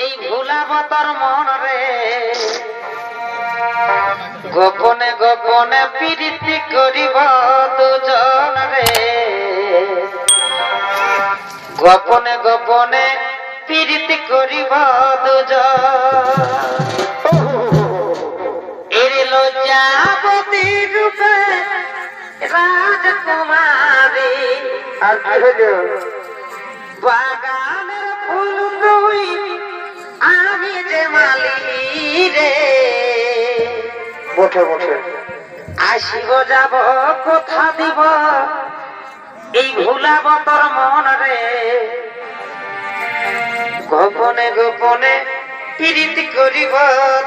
এই ভুলাব তোর মন রে, গোপনে গোপনে প্রীতি করিব দুজন রে, গোপনে গোপনে প্রীতি করিব দুজন। এর লজ্জাবতী রূপে রাজকুমারী, আর কি হলো? বাগানের ফুল তুই আমি যে মালি রে, বসে বসে আসিব যাব কথা দিব এই ভুলাব তোর মন রে, গোপনে গোপনে প্রীতি করিব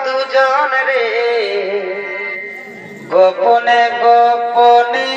দুজন রে, গোপনে গোপনে